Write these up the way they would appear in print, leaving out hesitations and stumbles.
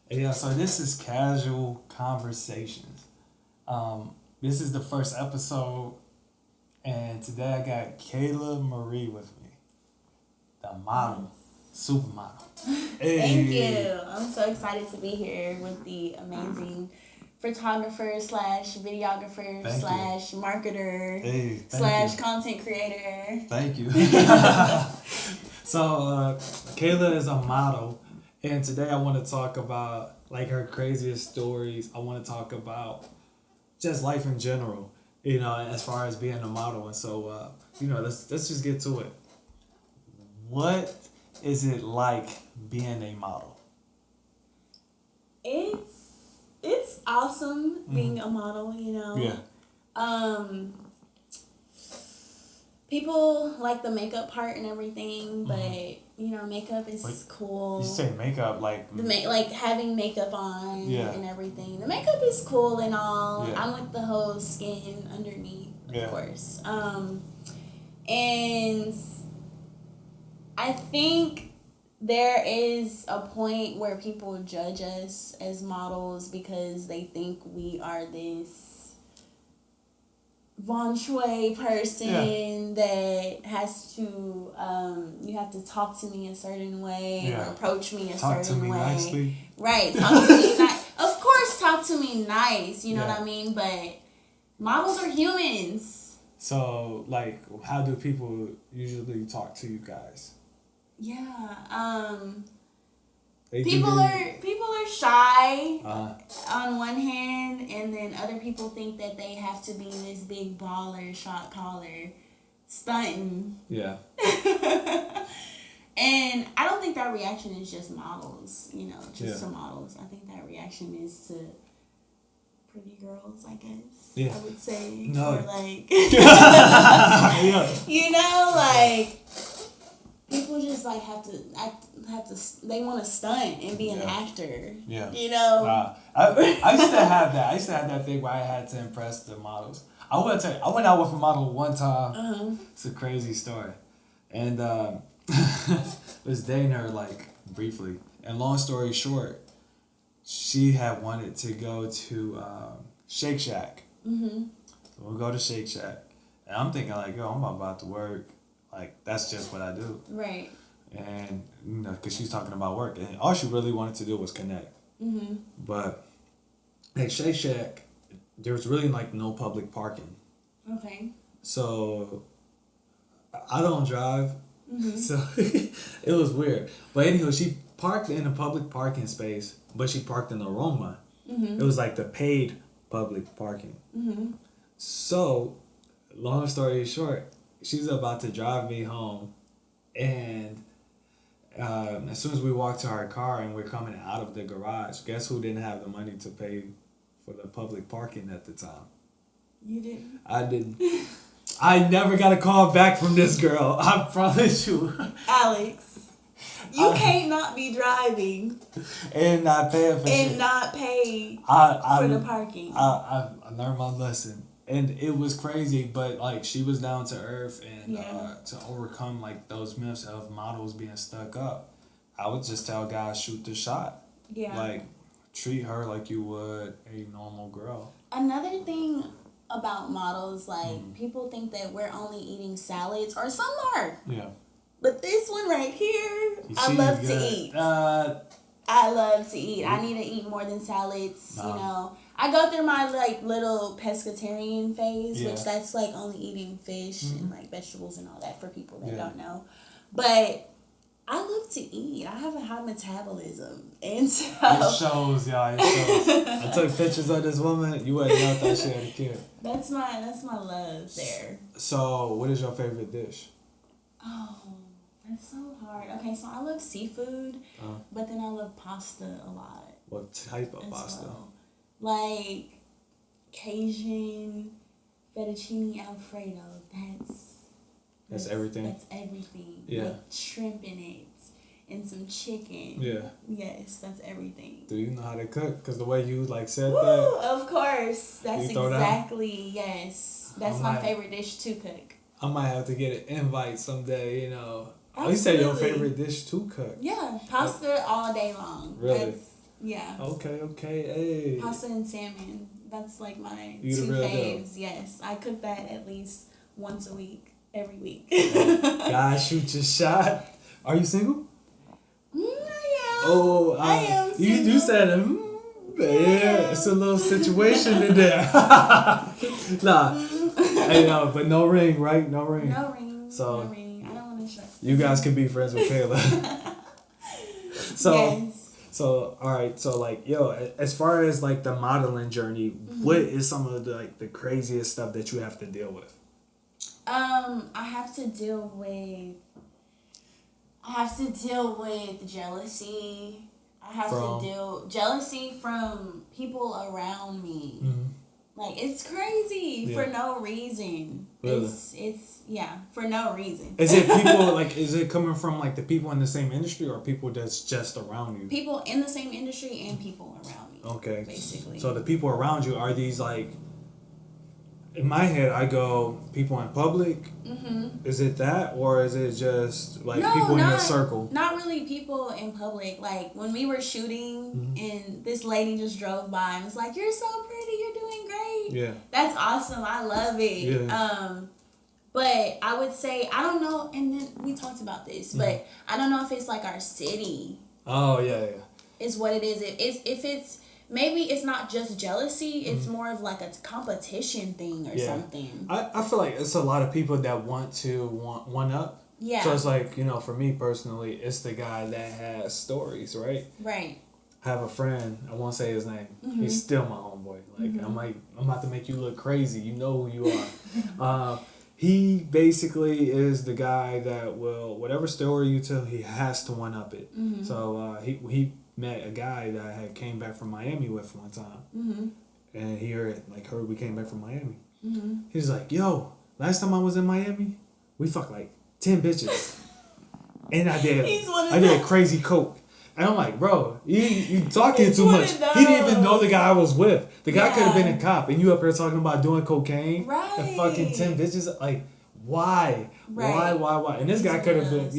Yeah, so this is Casual Conversations. This is the first episode, and today I got Kayla Marie with me, the model, supermodel. Thank Hey, you. I'm so excited to be here with the amazing photographer slash videographer thank you. slash marketer Hey, slash thank you. content creator. Thank you. So, Kayla is a model, and today I want to talk about like her craziest stories. I want to talk about just life in general, as far as being a model. And so, let's just get to it. What is it like being a model? It's awesome being a model, Yeah. Um people like the makeup part and everything, but makeup is Wait, cool. You say makeup like Like having makeup on Yeah. and everything. The makeup is cool and all. Yeah. I'm with the whole skin underneath, of Yeah. course. And I think there is a point where people judge us as models because they think we are this Von Shui person that has to, you have to talk to me a certain way or approach me a talk to certain me way. nicely. Right, talk to me nice. Of course, talk to me nice, you know Yeah. what I mean? But models are humans. So, like, how do people usually talk to you guys? Yeah, They people do are shy Uh, on one hand, and then other people think that they have to be this big baller, shot caller, stunting. yeah. And I don't think that reaction is just models, just Yeah. to models. I think that reaction is to pretty girls, I guess. Yeah. I would say. No. Or like, Yeah. like people just like they want to stunt and be an Yeah. actor. Yeah. I I used to have that. I used to have that thing where I had to impress the models. I want to tell you, I went out with a model one time. It's a crazy story. And was dating her like briefly. And long story short, she had wanted to go to Shake Shack. So we'll go to Shake Shack. And I'm thinking like, yo, I'm about to work. Like, that's just what I do. Right. And, because she's talking about work. And all she really wanted to do was connect. But at Shake Shack, there was really like no public parking. Okay. So I don't drive. So it was weird. But anywho, she parked in a public parking space, but she parked in the wrong one. It was like the paid public parking. So, long story short, she's about to drive me home, and as soon as we walk to our car and we're coming out of the garage, guess who didn't have the money to pay for the public parking at the time? You didn't? I didn't. I never got a call back from this girl. I promise you. Alex, you can't not be driving And not paying for and shit. not pay for the parking. I learned my lesson. And it was crazy, but like she was down to earth, and to overcome like those myths of models being stuck up, I would just tell guys, shoot the shot. Yeah. Like, treat her like you would a normal girl. Another thing about models, like people think that we're only eating salads, or some are. Yeah. But this one right here, I She's love to good. eat. I love to eat. I need to eat more than salads. I go through my like little pescatarian phase, which that's like only eating fish and like vegetables and all that for people that don't know. But I love to eat. I have a high metabolism, and so It shows, y'all. It shows. I took pictures of this woman. You wouldn't know that she had a kid. that's my love there. So, what is your favorite dish? Oh, that's so hard. Okay, so I love seafood, but then I love pasta a lot. What type of as pasta? well. Like Cajun, fettuccine Alfredo. That's everything? That's everything. Yeah. With shrimp in it and some chicken. Yeah. Yes, that's everything. Do you know how to cook? Because the way you like said Woo, that. of course. That's You throw down? exactly, yes. That's my favorite dish to cook. I might have to get an invite someday, You say your Absolutely. favorite dish to cook. Yeah, pasta all day long. Really? Yeah. Okay. Hey. Pasta and salmon. That's like my You the two real faves. deal. Yes, I cook that at least once a week, every week. Guys, shoot your shot. Are you single? Oh, I am single. You said, yeah, it's a little situation in there. Nah, hey, no, but no ring, right? No ring. No ring. So, no ring. I don't want to shut. You guys can be friends with Kayla. So, yes. So, all right. So, like, yo, as far as like the modeling journey, what is some of the craziest stuff that you have to deal with? I have to deal with jealousy. I have to deal jealousy from people around me. Mm-hmm. Like, it's crazy for no reason. Really? It's for no reason. Is it people like? Is it coming from like the people in the same industry or people that's just around you? People in the same industry and people around me. Okay. Basically. So the people around you, are these like? In my head, I go people in public. Mm-hmm. Is it that, or is it just like people in your circle? Not really people in public. Like when we were shooting, and this lady just drove by and was like, "You're so pretty. You're doing great." Yeah. That's awesome. I love it. Yeah. But I would say I don't know. And then we talked about this, but I don't know if it's like our city. Oh yeah. Is what it is. If it's. Maybe it's not just jealousy. It's more of like a competition thing or something. I feel like it's a lot of people that want one up. Yeah. So it's like, for me personally, it's the guy that has stories, right? Right. I have a friend, I won't say his name. He's still my homeboy. Like, I'm about to make you look crazy. You know who you are. He basically is the guy that will, whatever story you tell, he has to one up it. So he met a guy that I had came back from Miami with one time. And he heard we came back from Miami. He's like, yo, last time I was in Miami, we fucked like 10 bitches. And I did crazy coke. And I'm like, bro, you talking too much. He didn't even know the guy I was with. The guy could have been a cop, and you up here talking about doing cocaine and fucking 10 bitches. Like, why? Right. Why? And this guy could have been,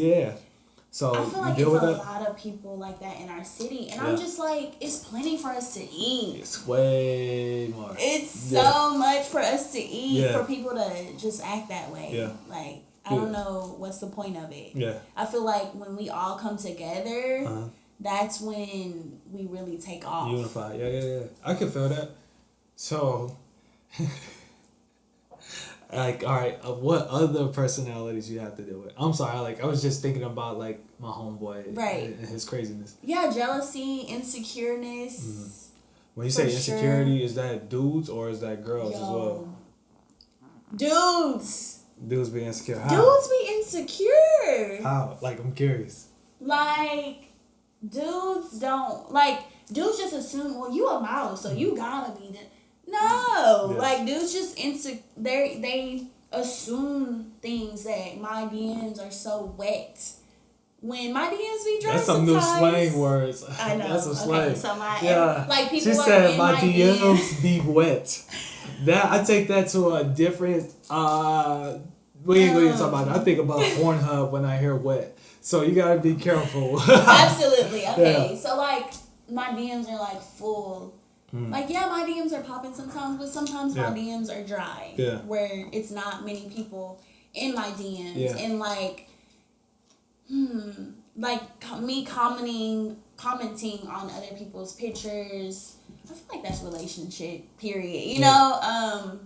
So I feel like it's a lot of people like that in our city, and I'm just like, it's plenty for us to eat. It's way more. It's so much for us to eat for people to just act that way. Yeah. Like, I don't know what's the point of it. Yeah. I feel like when we all come together, that's when we really take off. Unify. Yeah. I can feel that. So, like, all right, what other personalities you have to deal with? I'm sorry, I was just thinking about, like, my homeboy and his craziness. Yeah, jealousy, insecureness. When you say insecurity, is that dudes or is that girls as well? Dudes. Dudes be insecure. How? Dudes be insecure. How? Like, I'm curious. Like, dudes dudes just assume, well, you a model, so you gotta be the... No, like dudes just they assume things that my DMs are so wet. When my DMs be dry, that's some new slang words. I know. That's a slang. Okay, so like people. She said my DMs be wet. That I take that to a different. We ain't going to talk about it. I think about Pornhub when I hear wet. So you gotta be careful. Absolutely. Okay. So like my DMs are like full. Like, my DMs are popping sometimes, but sometimes my DMs are dry. Yeah. Where it's not many people in my DMs. Yeah. And me commenting on other people's pictures. I feel like that's relationship, period. You know,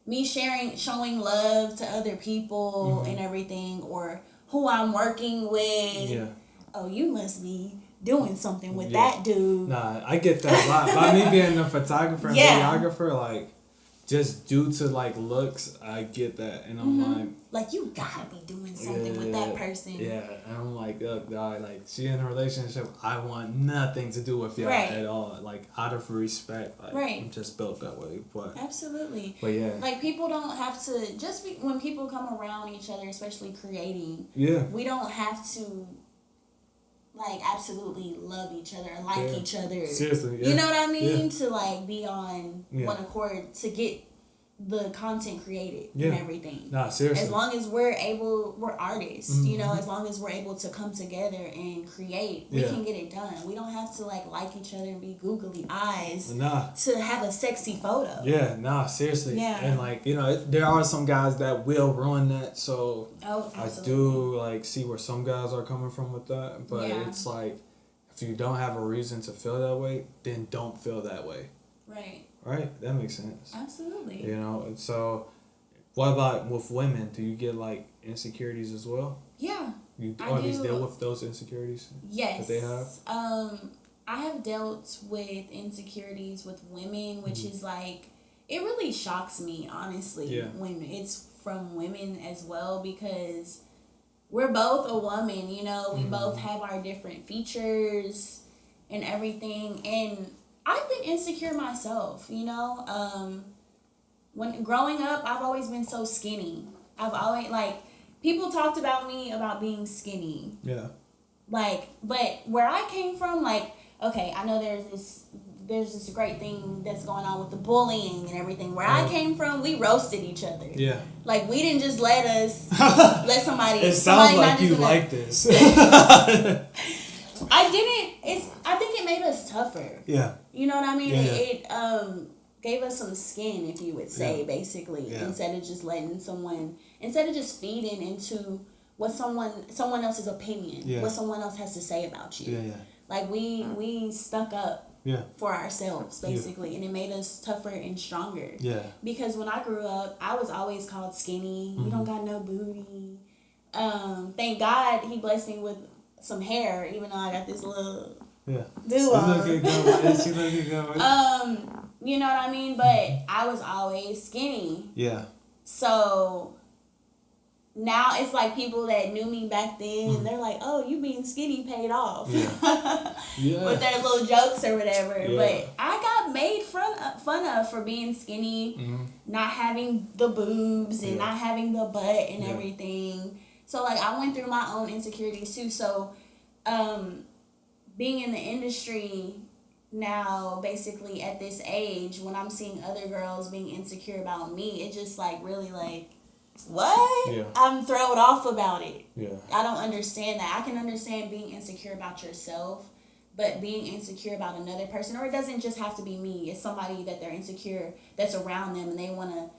me showing love to other people and everything, or who I'm working with. Yeah. Oh, you must be doing something with that dude. Nah, I get that a lot. By me being a photographer and videographer, like, just due to, like, looks, I get that. And I'm like, you gotta be doing something with that person. Yeah, and I'm like, look, dog, like, she in a relationship, I want nothing to do with y'all at all. Like, out of respect. Like, I'm just built that way. But absolutely. But yeah. Like, people don't have to, when people come around each other, especially creating, we don't have to, like, absolutely love each other, like each other. Seriously, You know what I mean? To, like, be on one accord to get the content created and everything. Nah, seriously. As long as we're artists, you know, as long as we're able to come together and create, we can get it done. We don't have to like each other and be googly eyes to have a sexy photo. Yeah, nah, seriously. Yeah. And like, you know, there are some guys that will ruin that, so I do like see where some guys are coming from with that. But it's like, if you don't have a reason to feel that way, then don't feel that way. Right? That makes sense. Absolutely. You know, and so what about with women? Do you get like insecurities as well? Yeah. You always deal with those insecurities? Yes. That they have? I have dealt with insecurities with women, which is like, it really shocks me, honestly, when it's from women as well, because we're both a woman, you know, we both have our different features and everything, and I've been insecure myself, you know. When growing up, I've always been so skinny. I've always, like, people talked about me about being skinny. Yeah. Like, but where I came from, like, okay, I know there's this great thing that's going on with the bullying and everything. Where I came from, we roasted each other. Yeah. Like, we didn't just let somebody. It sounds like you like this. I think it made us tougher. Yeah. You know what I mean? Yeah, it gave us some skin, if you would say, basically, instead of just feeding into what someone else's opinion, what someone else has to say about you. Yeah. Like, we stuck up for ourselves, basically, and it made us tougher and stronger. Yeah. Because when I grew up, I was always called skinny. You don't got no booty. Thank God he blessed me with some hair, even though I got this little do-over. You know what I mean? But I was always skinny. Yeah. So now it's like people that knew me back then, they're like, oh, you being skinny paid off. Yeah. With their little jokes or whatever. Yeah. But I got made fun of for being skinny, not having the boobs and not having the butt and everything. So, like, I went through my own insecurities too. So, being in the industry now, basically at this age, when I'm seeing other girls being insecure about me, it just, like, really, like, what? Yeah. I'm thrown off about it. Yeah. I don't understand that. I can understand being insecure about yourself, but being insecure about another person, or it doesn't just have to be me. It's somebody that they're insecure that's around them and they want to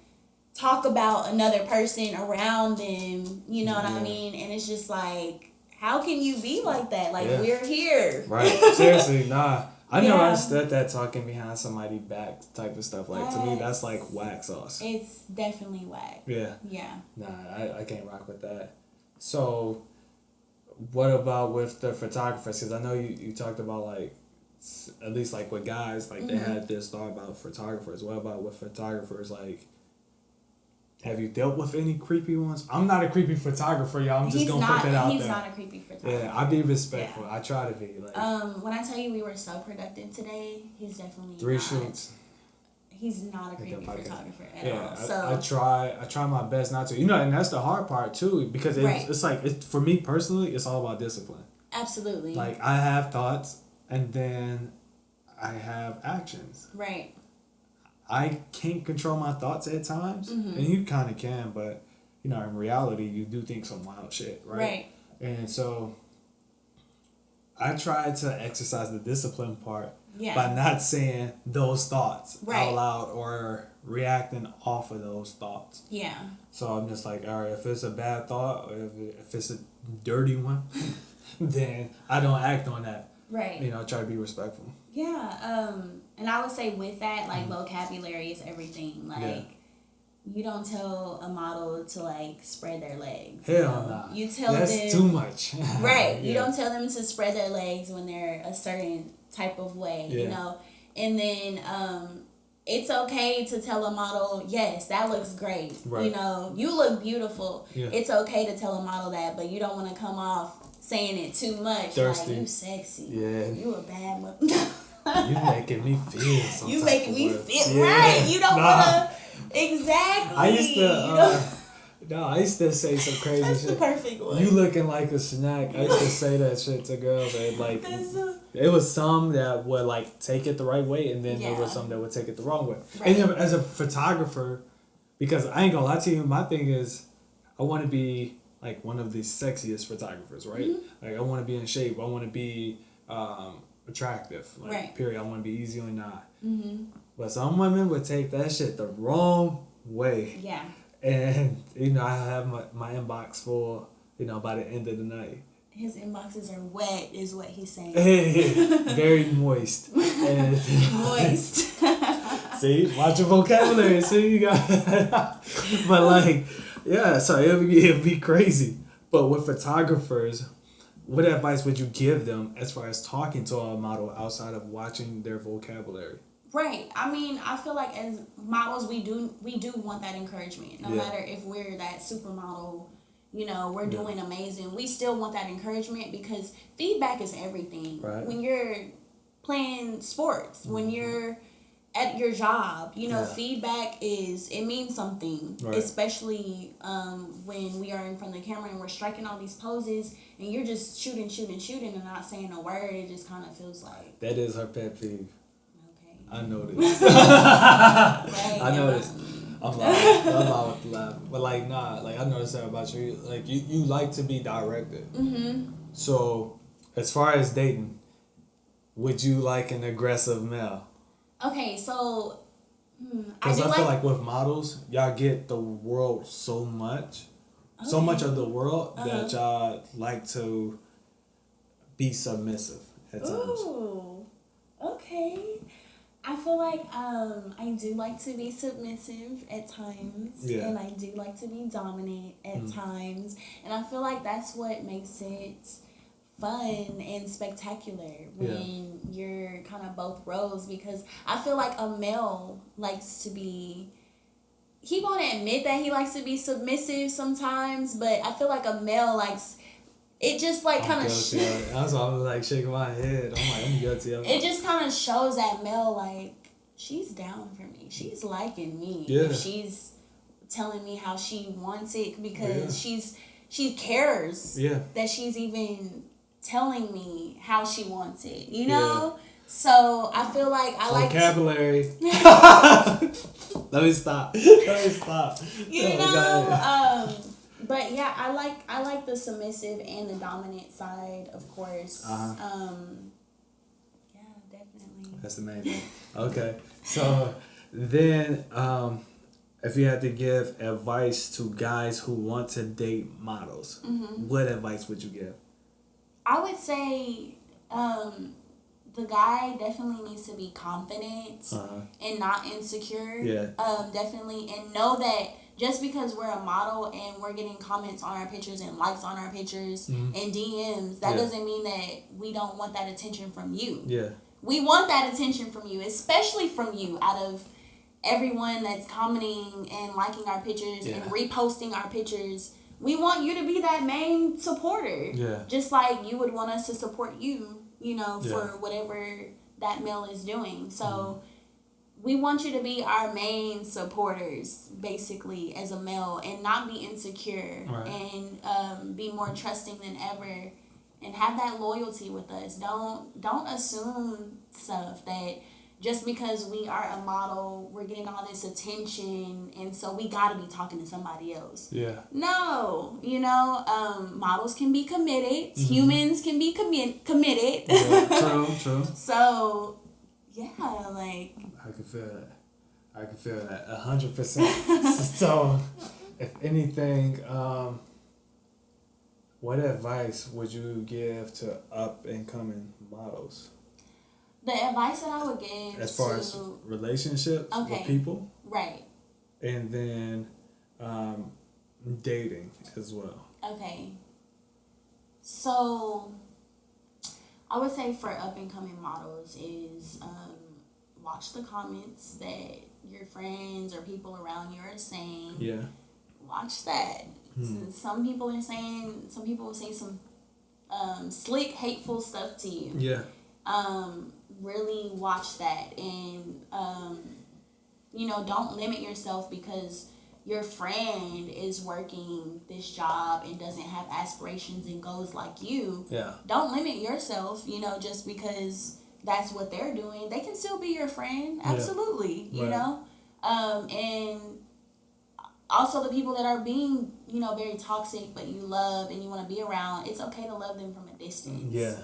talk about another person around them, you know what I mean? And it's just like, how can you be like that? Like, we're here. Right. Seriously, nah. I never understood that talking behind somebody's back type of stuff. Like, to me, that's like whack sauce. It's definitely whack. Yeah. Yeah. Nah, I can't rock with that. So, what about with the photographers? Because I know you talked about, like, at least, like, with guys, like, they had this thought about photographers. What about with photographers, like, have you dealt with any creepy ones? I'm not a creepy photographer, y'all. I'm just gonna put that out there. He's not a creepy photographer. Yeah, I be respectful. Yeah. I try to be. Like, when I tell you we were so productive today, he's definitely 3 shoots. He's not a creepy photographer at all. So I try my best not to. You know, and that's the hard part too, because it's like for me personally, it's all about discipline. Absolutely. Like, I have thoughts, and then I have actions. Right. I can't control my thoughts at times, and you kind of can, but, you know, in reality, you do think some wild shit, right? Right. And so I try to exercise the discipline part by not saying those thoughts out loud or reacting off of those thoughts. Yeah. So I'm just like, all right, if it's a bad thought or if it's a dirty one, then I don't act on that. Right. You know, I try to be respectful. Yeah. And I would say with that, like, vocabulary is everything. Like, you don't tell a model to, like, spread their legs. Hell no. You tell them. That's too much. Right. You don't tell them to spread their legs when they're a certain type of way, you know. And then it's okay to tell a model, yes, that looks great. Right. You know, you look beautiful. Yeah. It's okay to tell a model that, but you don't want to come off saying it too much. Thirsty. Like, you sexy. Yeah. You a bad mother. You making me feel something. You making me feel right. You don't wanna exactly. I used to say some crazy That's shit. The perfect one. You looking like a snack. I used to say that shit to girls, and like it was some that would like take it the right way, and then there was some that would take it the wrong way. Right. And as a photographer, Because I ain't gonna lie to you, my thing is, I want to be like one of the sexiest photographers, right? Mm-hmm. Like I want to be in shape. I want to be attractive. Like, right. Period. I want to be easy on the eye. Mm-hmm. But some women would take that shit the wrong way. Yeah. And I have my inbox full. By the end of the night. His inboxes are wet, is what he's saying. Very moist. Moist. See, watch your vocabulary. See, you got. But like, yeah. So it'd be crazy. But with photographers, what advice would you give them as far as talking to a model outside of watching their vocabulary? Right. I mean, I feel like as models, we do want that encouragement. No matter if we're that supermodel. We're doing amazing. We still want that encouragement because feedback is everything. Right. When you're playing sports, when you're at your job, feedback it means something. Right. Especially when we are in front of the camera and we're striking all these poses and you're just shooting and not saying a word. It just kind of feels like... That is her pet peeve. Okay. I noticed. Right. I noticed. I'm not with the laugh. But like, nah, like I noticed that about you. Like you like to be directed. Mm-hmm. So as far as dating, would you like an aggressive male? Okay, so because I feel like with models, y'all get the world so much of the world that y'all like to be submissive at times. Ooh, okay. I feel like I do like to be submissive at times, and I do like to be dominant at times, and I feel like that's what makes it fun and spectacular when you're kind of both roles, because I feel like a male likes to be... He won't admit that he likes to be submissive sometimes, but I feel like a male likes... It just like kind of... That's why I'm like shaking my head. I'm like, I'm guilty of it. It just kind of shows that male like, she's down for me. She's liking me. Yeah. If she's telling me how she wants it, because she cares that she's even telling me how she wants it. Yeah. So I feel like I like vocabulary. Let me stop. But yeah, I like the submissive and the dominant side, of course. Yeah, definitely. That's the main thing. Okay, so then if you had to give advice to guys who want to date models, what advice would you give? I would say the guy definitely needs to be confident and not insecure. Yeah. Definitely, and know that just because we're a model and we're getting comments on our pictures and likes on our pictures and DMs, that doesn't mean that we don't want that attention from you. Yeah. We want that attention from you, especially from you, out of everyone that's commenting and liking our pictures and reposting our pictures. We want you to be that main supporter. Yeah. Just like you would want us to support you, for whatever that male is doing. So we want you to be our main supporters, basically, as a male, and not be insecure, and be more trusting than ever, and have that loyalty with us. Don't assume stuff that just because we are a model, we're getting all this attention, and so we gotta be talking to somebody else. Yeah. No, models can be committed. Humans can be committed. Yeah, true. So, yeah, like... I can feel that 100%. So, if anything, what advice would you give to up and coming models? The advice that I would give as far as relationships with people, right? And then dating as well. Okay. So, I would say for up and coming models is watch the comments that your friends or people around you are saying. Yeah. Watch that. Some people will say some slick, hateful stuff to you. Yeah. Really watch that, and don't limit yourself because your friend is working this job and doesn't have aspirations and goals like you. Yeah. Don't limit yourself, just because that's what they're doing. They can still be your friend, absolutely. Yeah. And also the people that are being, very toxic, but you love and you want to be around, it's okay to love them from a distance. Yeah.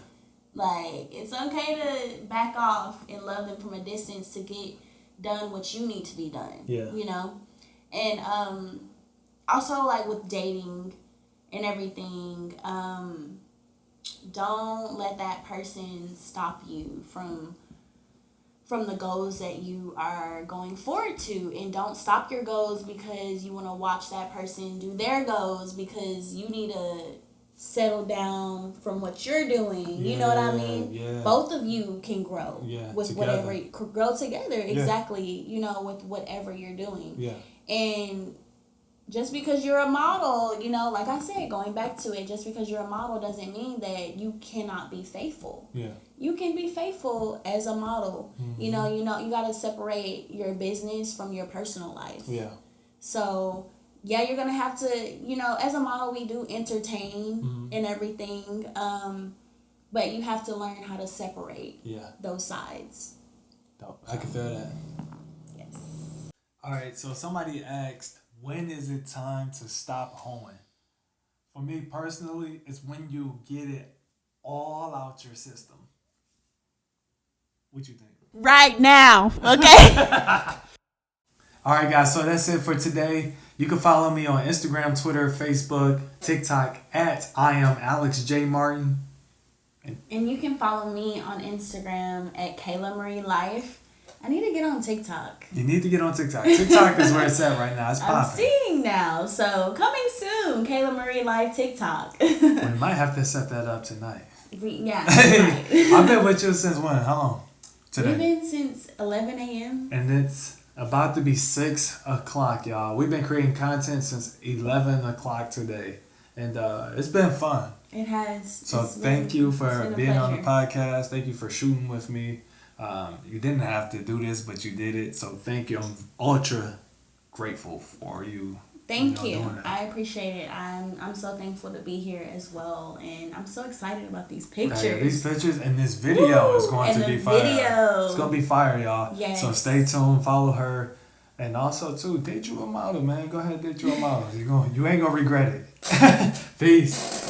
Like, it's okay to back off and love them from a distance to get done what you need to be done. Yeah. And also, like, with dating and everything, don't let that person stop you from the goals that you are going forward to, and don't stop your goals because you want to watch that person do their goals, because you need to settle down from what you're doing. You know what I mean? Yeah. Both of you can grow with together. whatever, grow together, exactly, with whatever you're doing. Yeah. And just because you're a model, like I said, going back to it, just because you're a model doesn't mean that you cannot be faithful. Yeah. You can be faithful as a model. Mm-hmm. You got to separate your business from your personal life. Yeah. So, yeah, you're going to have to, as a model, we do entertain and everything. But you have to learn how to separate those sides. I can feel that. Yes. All right, so somebody asked, when is it time to stop hoeing? For me personally, it's when you get it all out your system. What you think? Right now, okay? All right, guys, so that's it for today. You can follow me on Instagram, Twitter, Facebook, TikTok at I am Alex J. Martin. And you can follow me on Instagram at Kayla Marie Life. I need to get on TikTok. You need to get on TikTok. TikTok is where it's at right now. It's popping. I'm seeing now. So, coming soon, Kayla Marie Life TikTok. We might have to set that up tonight. Yeah. I've been with you since when? How long? Today. We've been since 11 a.m. And it's about to be 6 o'clock, y'all. We've been creating content since 11 o'clock today. And it's been fun. It has. So thank you for being on the podcast. Thank you for shooting with me. You didn't have to do this, but you did it. So thank you. I'm ultra grateful for you. Thank you. I appreciate it. I'm so thankful to be here as well, and I'm so excited about these pictures. Yeah, these pictures and this video is going to be fire. It's going to be fire, y'all. Yes. So stay tuned. Follow her. And also, too, date you a model, man. Go ahead and date you a model. You ain't going to regret it. Peace.